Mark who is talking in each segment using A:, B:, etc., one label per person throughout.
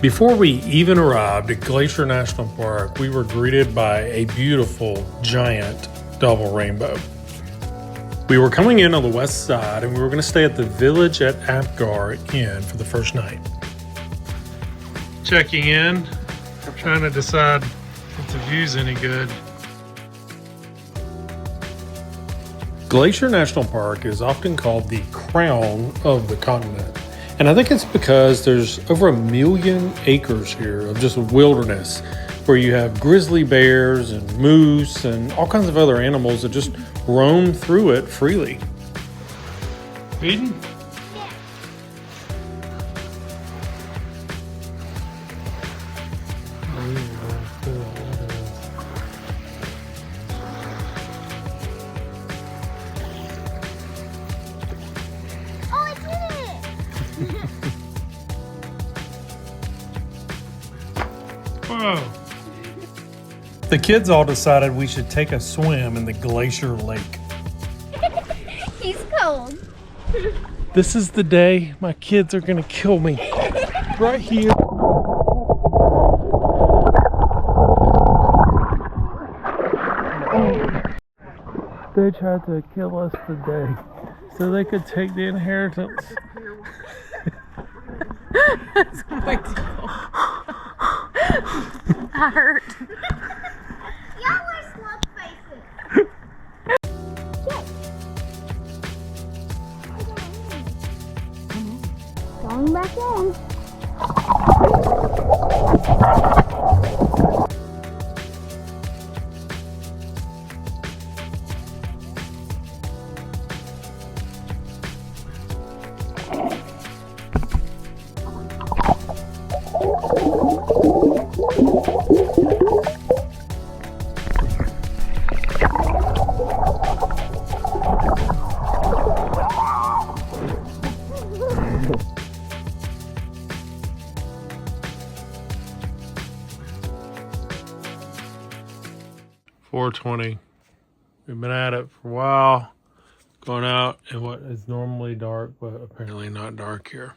A: Before we even arrived at Glacier National Park, we were greeted by a beautiful, giant double rainbow. We were coming in on the west side and we were going to stay at the Village at Apgar Inn for the first night. Checking in, trying to decide if the view's any good. Glacier National Park is often called the crown of the continent. And I think it's because there's over 1 million acres here of just wilderness where you have grizzly bears and moose and all kinds of other animals that just roam through it freely. Eden? Whoa. The kids all decided we should take a swim in the Glacier Lake.
B: He's cold.
A: This is the day my kids are gonna kill me. Right here. They tried to kill us today so they could take the inheritance.
B: That's way too cold. I hurt. Y'all are slug faces. Going back in.
A: .420. We've been at it for a while, going out in what is normally dark, but apparently not dark here.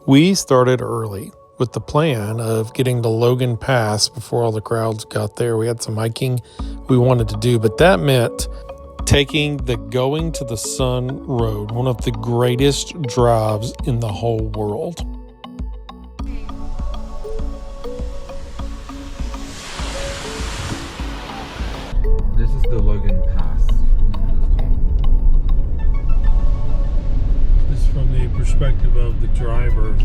A: We started early with the plan of getting to Logan Pass before all the crowds got there. We had some hiking we wanted to do, but that meant taking the Going to the Sun Road, one of the greatest drives in the whole world.
C: This is the Logan Pass.
A: This is from the perspective of the driver.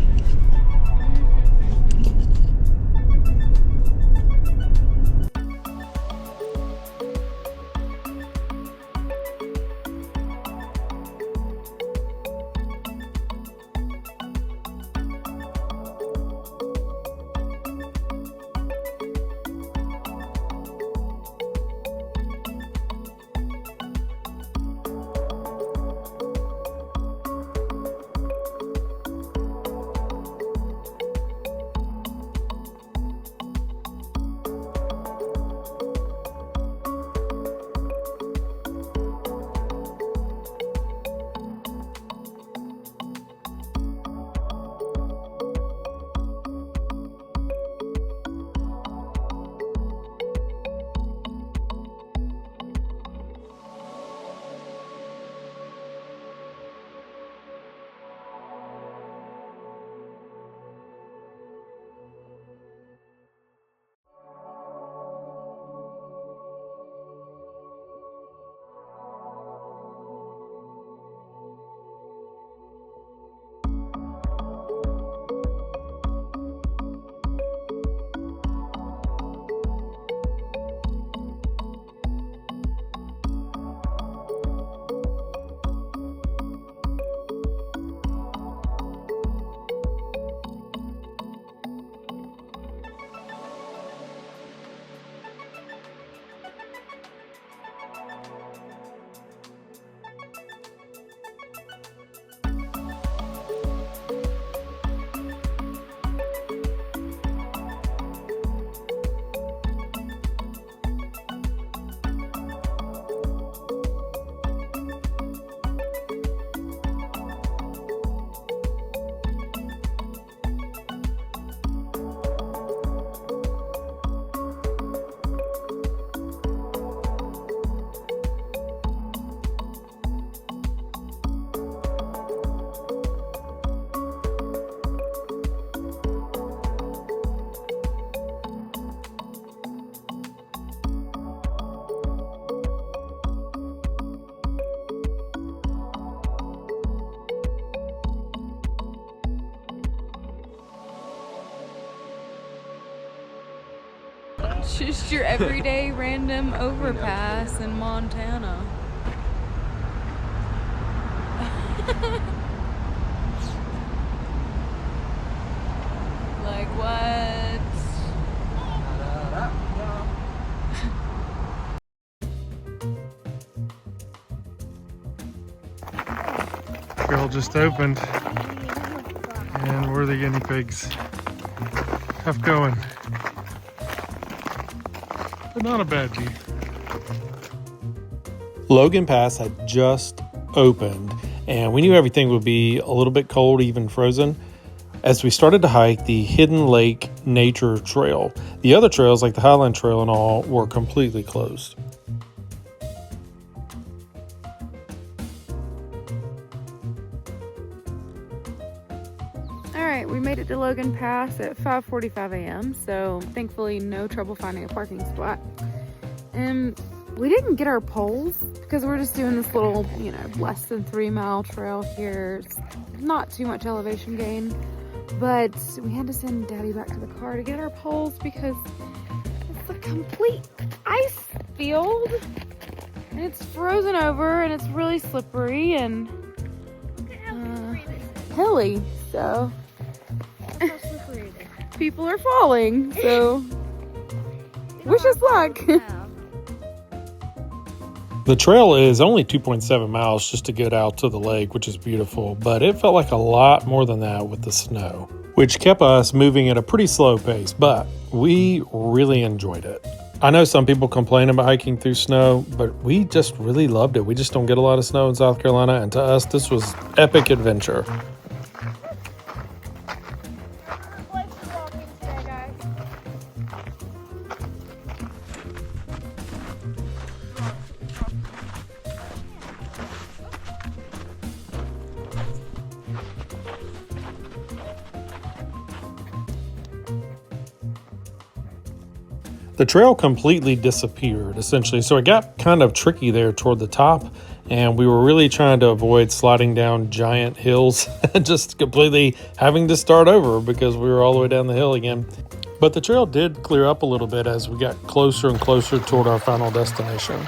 D: It's just your everyday random overpass in Montana. Like what?
A: Trail just opened, and we're the guinea pigs. Tough going, but not a bad view. Logan Pass had just opened, and we knew everything would be a little bit cold, even frozen. As we started to hike the Hidden Lake Nature Trail, the other trails like the Highland Trail and all were completely closed.
D: Alright, we made it to Logan Pass at 5:45 a.m. so thankfully no trouble finding a parking spot. And we didn't get our poles because we're just doing this little, less than 3-mile trail here. It's not too much elevation gain, but we had to send Daddy back to the car to get our poles because it's a complete ice field and it's frozen over and it's really slippery and hilly, so people are falling, so wish us luck.
A: The trail is only 2.7 miles just to get out to the lake, which is beautiful, but it felt like a lot more than that with the snow, which kept us moving at a pretty slow pace, but we really enjoyed it. I know some people complain about hiking through snow, but we just really loved it. We just don't get a lot of snow in South Carolina, and to us, this was epic adventure. The trail completely disappeared, essentially, so it got kind of tricky there toward the top, and we were really trying to avoid sliding down giant hills and just completely having to start over because we were all the way down the hill again. But the trail did clear up a little bit as we got closer and closer toward our final destination.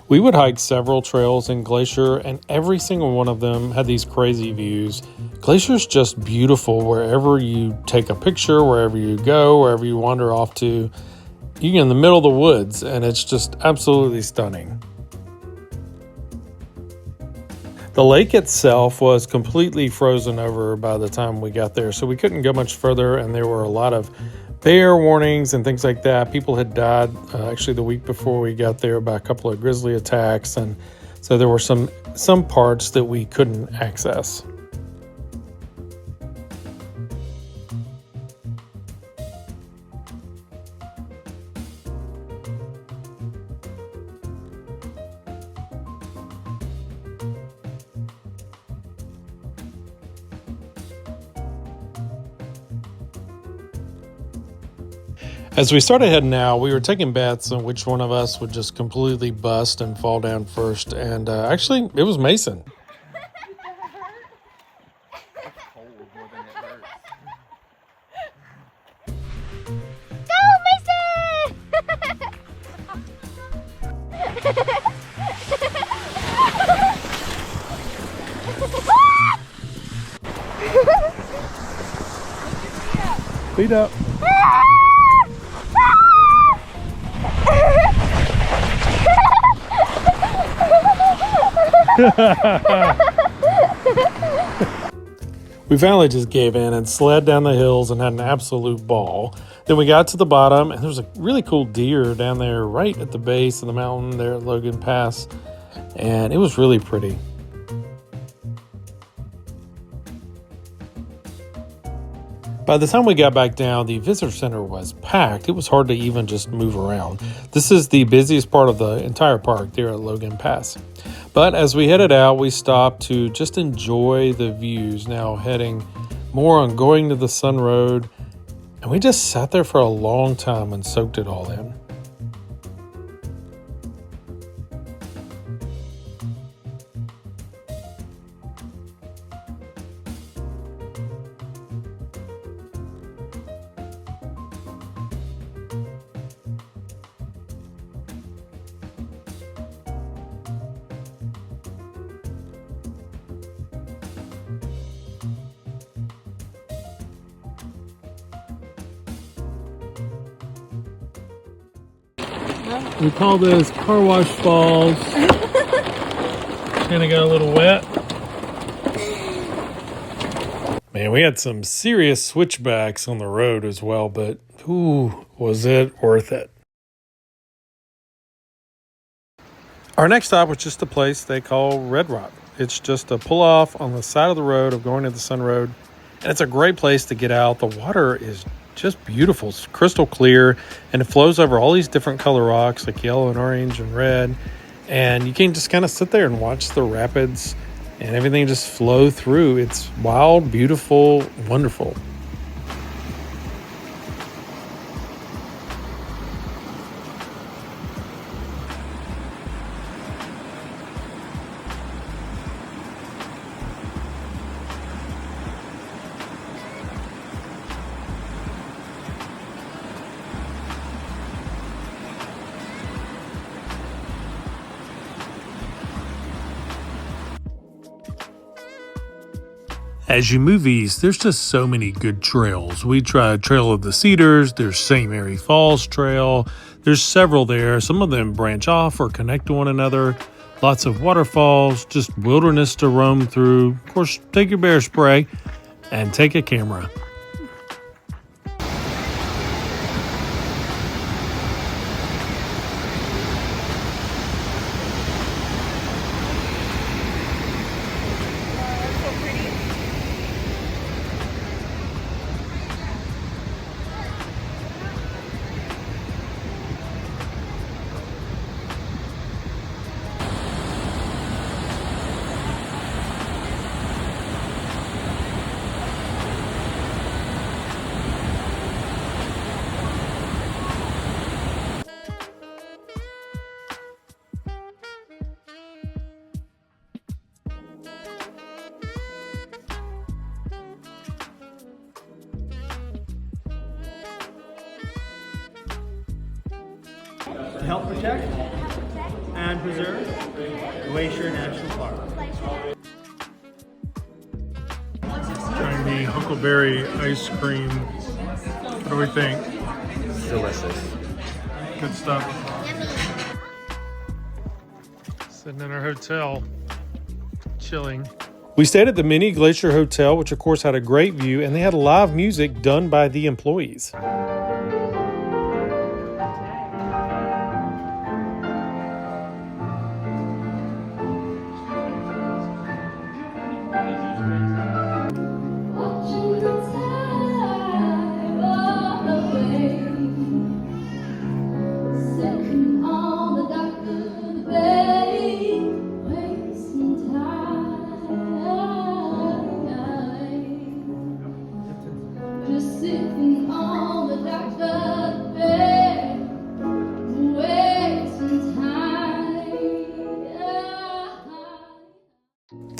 A: We would hike several trails in Glacier, and every single one of them had these crazy views. Glacier's just beautiful wherever you take a picture, wherever you go, wherever you wander off to. You get in the middle of the woods, and it's just absolutely stunning. The lake itself was completely frozen over by the time we got there, so we couldn't go much further, and there were a lot of bear warnings and things like that. People had died actually the week before we got there by a couple of grizzly attacks, and so there were some parts that we couldn't access. As we started heading out, we were taking bets on which one of us would just completely bust and fall down first. And actually, it was Mason. Feet up. We finally just gave in and slid down the hills and had an absolute ball. Then we got to the bottom, and there was a really cool deer down there right at the base of the mountain there at Logan Pass, and it was really pretty. By the time we got back down, the visitor center was packed. It was hard to even just move around. This is the busiest part of the entire park there at Logan Pass. But as we headed out, we stopped to just enjoy the views, now heading more on going to the Sun Road. And we just sat there for a long time and soaked it all in. We call this car wash falls. Kind of got a little wet. Man, we had some serious switchbacks on the road as well, but ooh, was it worth it? Our next stop was just a place they call Red Rock. It's just a pull off on the side of the road of going to the Sun Road. And it's a great place to get out. The water is just beautiful. It's crystal clear and it flows over all these different color rocks like yellow and orange and red. And you can just kind of sit there and watch the rapids and everything just flow through. It's wild, beautiful, wonderful. As you move east, there's just so many good trails. We tried Trail of the Cedars, there's St. Mary Falls Trail, there's several there. Some of them branch off or connect to one another. Lots of waterfalls, just wilderness to roam through. Of course, take your bear spray and take a camera.
E: To help protect and preserve Glacier National Park.
A: Trying the huckleberry ice cream. What do we think?
C: Delicious.
A: Good stuff. Sitting in our hotel, chilling. We stayed at the Mini Glacier Hotel, which of course had a great view, and they had live music done by the employees.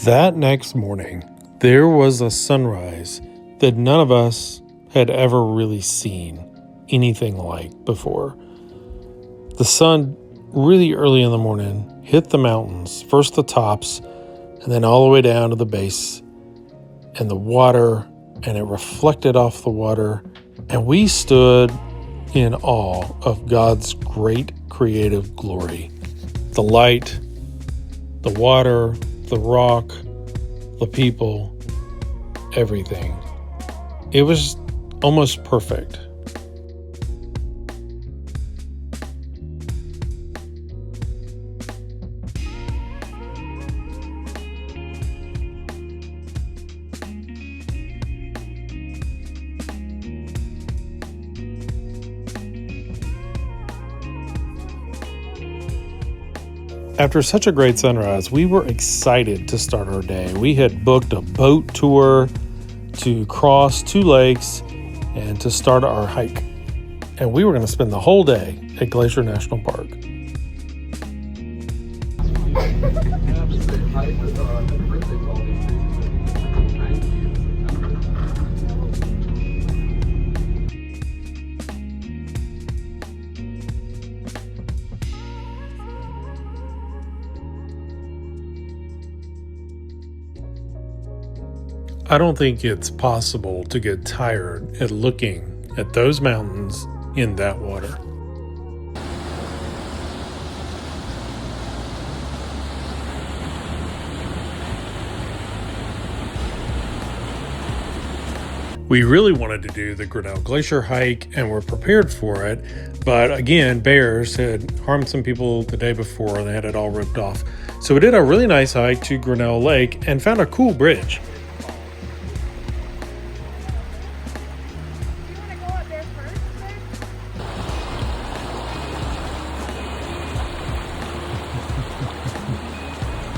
A: That next morning, there was a sunrise that none of us had ever really seen anything like before. The sun, really early in the morning, hit the mountains, first the tops, and then all the way down to the base, and the water, and it reflected off the water, and we stood in awe of God's great creative glory. The light, the water, the rock, the people, everything. It was almost perfect. After such a great sunrise, we were excited to start our day. We had booked a boat tour to cross 2 lakes and to start our hike. And we were going to spend the whole day at Glacier National Park. I don't think it's possible to get tired at looking at those mountains in that water. We really wanted to do the Grinnell Glacier hike and were prepared for it, but again, bears had harmed some people the day before and they had it all ripped off. So we did a really nice hike to Grinnell Lake and found a cool bridge.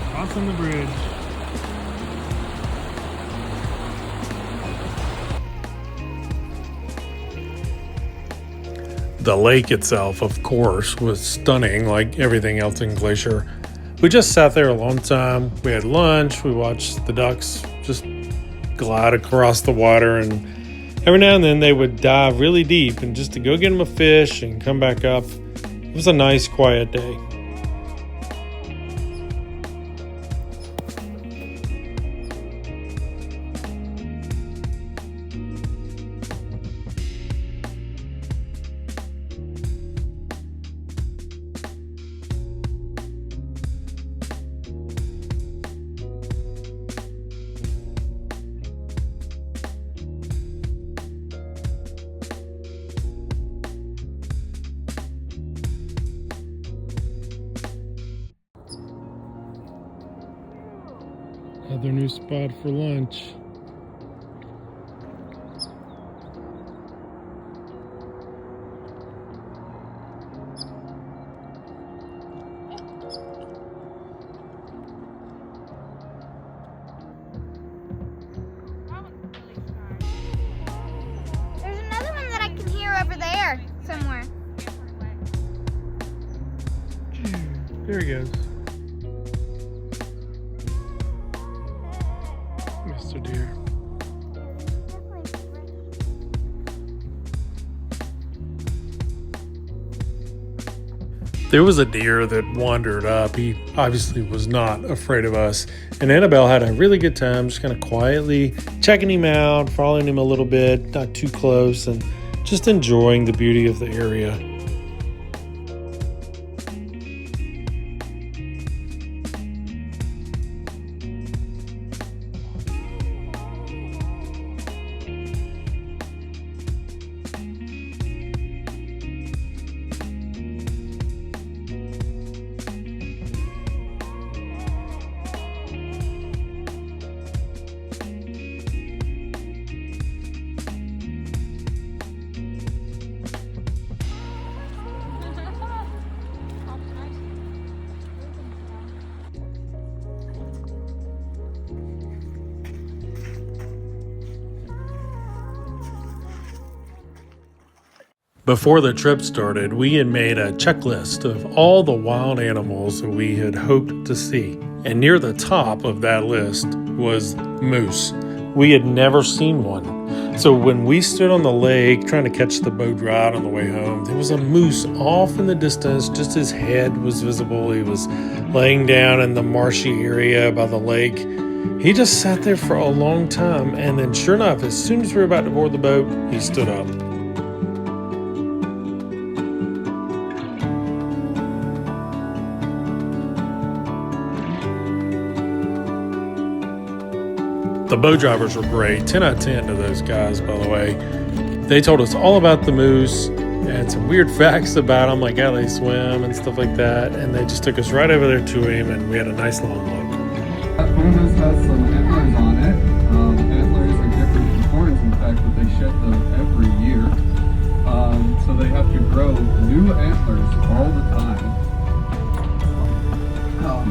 E: Crossing the bridge.
A: The lake itself, of course, was stunning like everything else in Glacier. We just sat there a long time. We had lunch. We watched the ducks just glide across the water, and every now and then they would dive really deep and just to go get them a fish and come back up. It was a nice, quiet day. Another new spot for lunch.
B: There's another one that I can hear over there somewhere.
A: There he goes. Mr. Deer. There was a deer that wandered up. He obviously was not afraid of us. And Annabelle had a really good time just kind of quietly checking him out, following him a little bit, not too close, and just enjoying the beauty of the area. Before the trip started, we had made a checklist of all the wild animals that we had hoped to see. And near the top of that list was moose. We had never seen one. So when we stood on the lake trying to catch the boat ride on the way home, there was a moose off in the distance. Just his head was visible. He was laying down in the marshy area by the lake. He just sat there for a long time. And then sure enough, as soon as we were about to board the boat, he stood up. The boat drivers were great. 10 out of 10 to those guys, by the way. They told us all about the moose and some weird facts about them, like how they swim and stuff like that. And they just took us right over there to him, and we had a nice long look.
F: One of those has some antlers on it. Antlers are different from horns, in fact, but they shed them every year. So they have to grow new antlers all the time.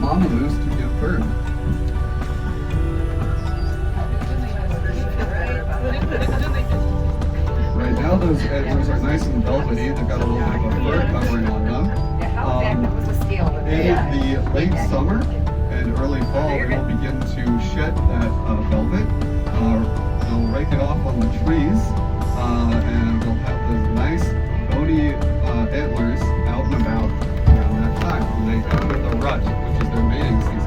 F: Mama moose to give birth. Right now those antlers are nice and velvety. They've got a little bit of a fur covering on them. In the late summer and early fall, they'll begin to shed that velvet. They'll rake it off on the trees, and they'll have those nice bony antlers out and about around that time when they enter the rut, which is their mating season.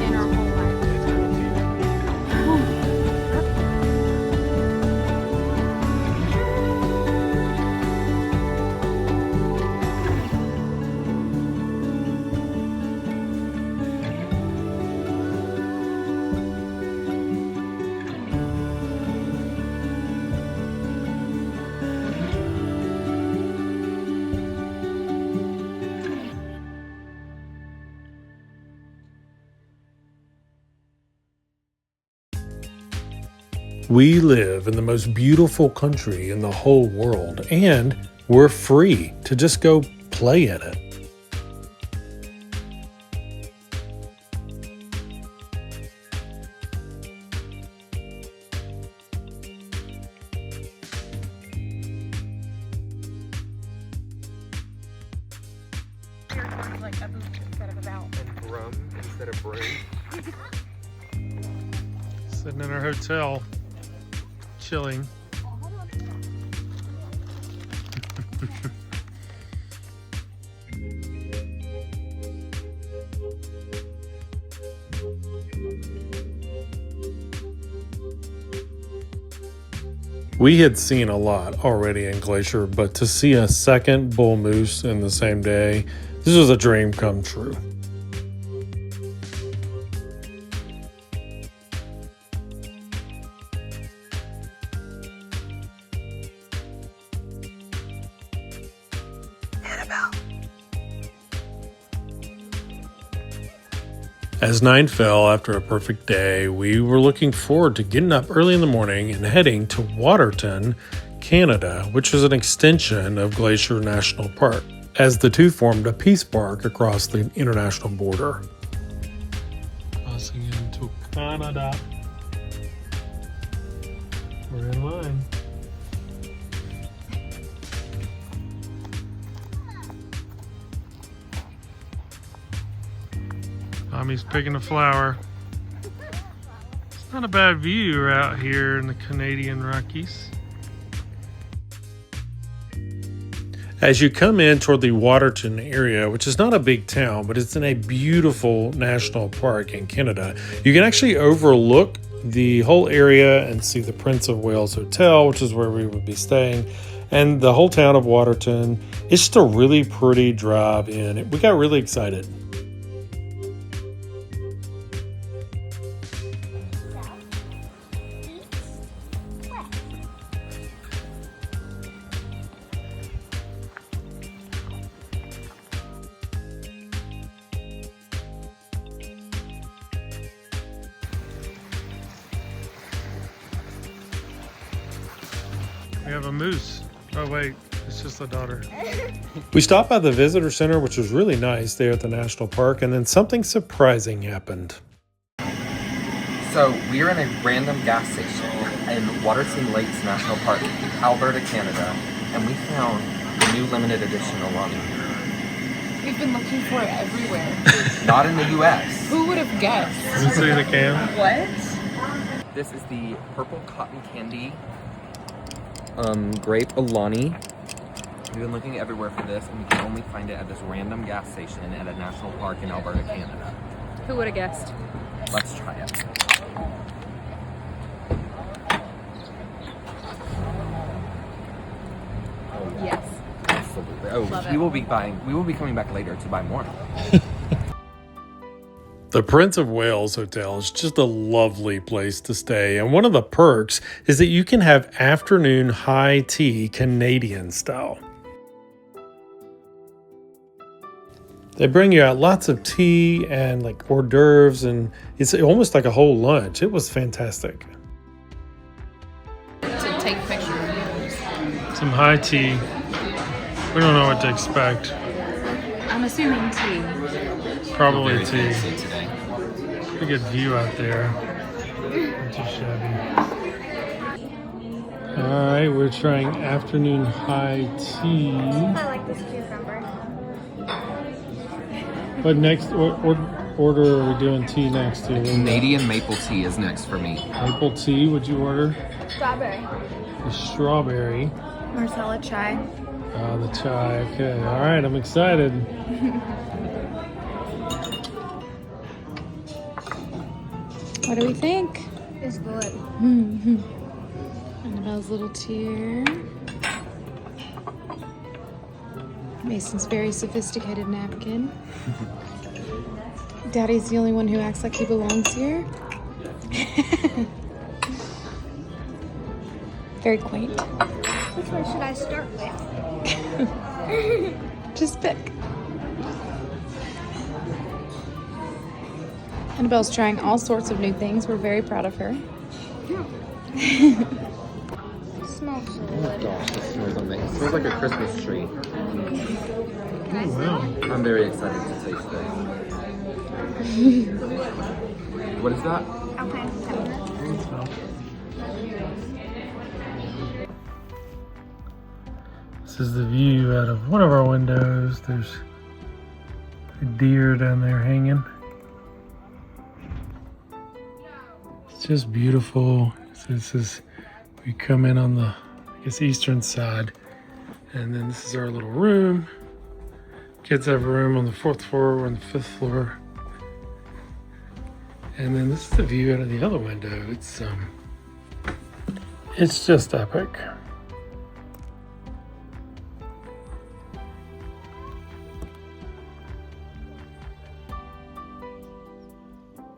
D: In our whole life.
A: We live in the most beautiful country in the whole world, and we're free to just go play in it.
C: And rum instead of broom.
A: Sitting in our hotel, chilling. We had seen a lot already in Glacier, but to see a second bull moose in the same day, this was a dream come true. As night fell after a perfect day, we were looking forward to getting up early in the morning and heading to Waterton, Canada, which is an extension of Glacier National Park, as the two formed a peace park across the international border. Crossing into Canada. We're in line. Mommy's picking a flower. It's not a bad view out here in the Canadian Rockies. As you come in toward the Waterton area, which is not a big town, but it's in a beautiful national park in Canada, you can actually overlook the whole area and see the Prince of Wales Hotel, which is where we would be staying, and the whole town of Waterton. It's just a really pretty drive in. We got really excited. We have a moose. Oh wait, it's just the daughter. We stopped by the visitor center, which was really nice there at the national park, and then something surprising happened.
C: So we're in a random gas station in Waterton Lakes National Park, Alberta, Canada, and we found the new limited edition Alani.
D: We've been looking for it everywhere.
C: Not in the US.
D: Who would have guessed?
A: Let me see the can.
D: What?
C: This is the purple cotton candy grape Alani. We've been looking everywhere for this, and we can only find it at this random gas station at a national park in Alberta, Canada.
D: Who would have guessed?
C: Let's try it. Oh, yeah.
D: Yes.
C: Absolutely. Oh,
D: Love
C: we
D: it.
C: will be coming back later to buy more.
A: The Prince of Wales Hotel is just a lovely place to stay, and one of the perks is that you can have afternoon high tea Canadian style. They bring you out lots of tea and like hors d'oeuvres, and it's almost like a whole lunch. It was fantastic.
D: To take pictures.
A: Some high tea. We don't know what to expect.
D: I'm assuming tea.
A: Probably
C: Very
A: tea.
C: fancy today.
A: Pretty good view out there. Not too shabby. All right, we're trying afternoon high tea.
B: I like this cucumber.
A: What next? What order are we doing tea next to?
C: Canadian maple tea is next for me.
A: Maple tea, would you order?
B: Strawberry.
A: The strawberry.
B: Marcella chai.
A: The chai. Okay, all right, I'm excited.
D: What do we think?
B: It's good.
D: Mm-hmm. Annabelle's little tear. Mason's very sophisticated napkin. Daddy's the only one who acts like he belongs here. Very quaint.
B: Which one should I start with?
D: Just pick. Annabelle's trying all sorts of new things. We're very proud of her.
B: Smells so
C: Oh my
B: good.
C: gosh, this smells amazing. It smells like a Christmas tree.
A: Oh, wow.
C: I'm very excited to taste this. What is that?
B: Okay.
A: This is the view out of one of our windows. There's a deer down there hanging. It's just beautiful. So this is, we come in on the, I guess, eastern side. And then this is our little room. Kids have a room on the 4th floor. We're on the 5th floor. And then this is the view out of the other window. It's just epic.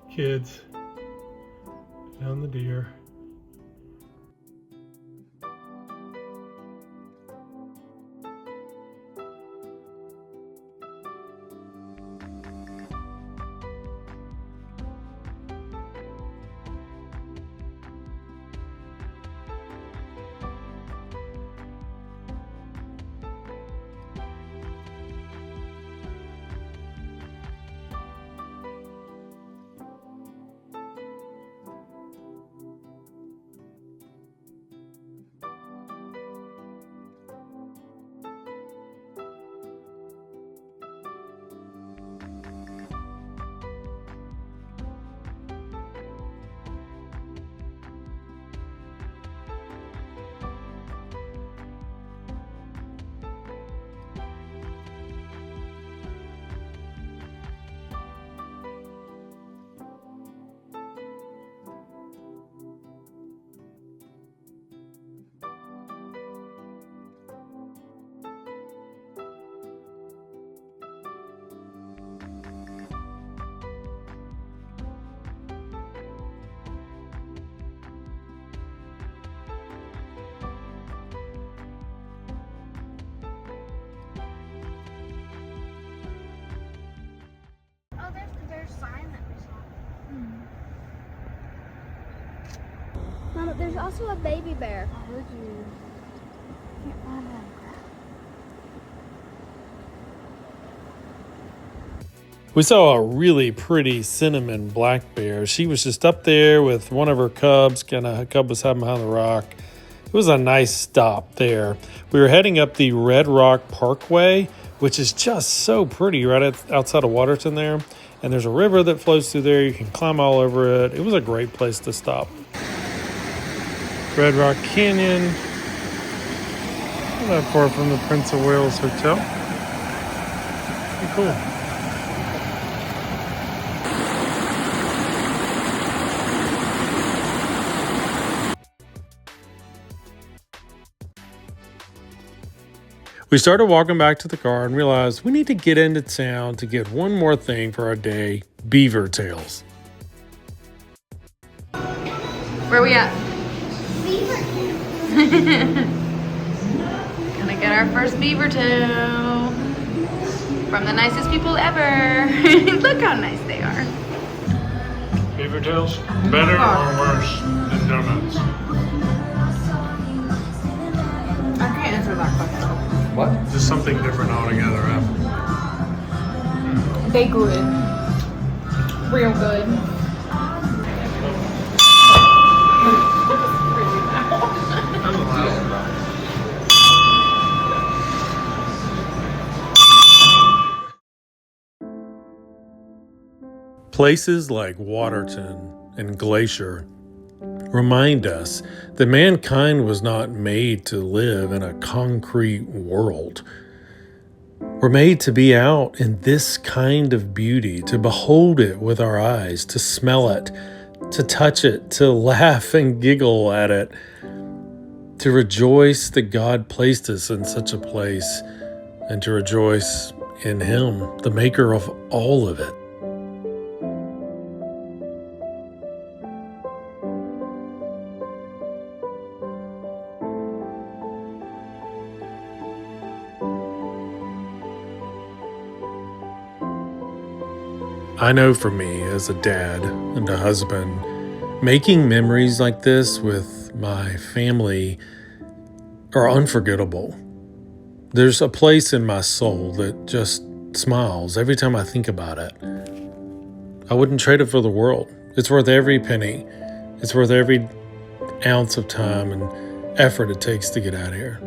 A: Kids down the deer.
B: Oh, there's a sign that we saw. Mama, there's also a baby bear.
D: Would you? Can't find him.
A: We saw a really pretty cinnamon black bear. She was just up there with one of her cubs. Her cub was hiding behind the rock. It was a nice stop there. We were heading up the Red Rock Parkway, which is just so pretty right outside of Waterton there. And there's a river that flows through there. You can climb all over it. It was a great place to stop. Red Rock Canyon. Not that far from the Prince of Wales Hotel. Pretty cool. We started walking back to the car and realized we need to get into town to get one more thing for our day, Beavertails.
D: Where are we at?
B: Beaver.
D: Gonna get our first beaver tail from the nicest people ever. Look how nice they are.
A: Beavertails, better or worse than donuts?
D: I can't answer that question.
C: What?
A: Just something different altogether, huh?
D: They good. Real good.
A: Places like Waterton and Glacier remind us that mankind was not made to live in a concrete world. We're made to be out in this kind of beauty, to behold it with our eyes, to smell it, to touch it, to laugh and giggle at it, to rejoice that God placed us in such a place, and to rejoice in Him, the maker of all of it. I know for me, as a dad and a husband, making memories like this with my family are unforgettable. There's a place in my soul that just smiles every time I think about it. I wouldn't trade it for the world. It's worth every penny. It's worth every ounce of time and effort it takes to get out here.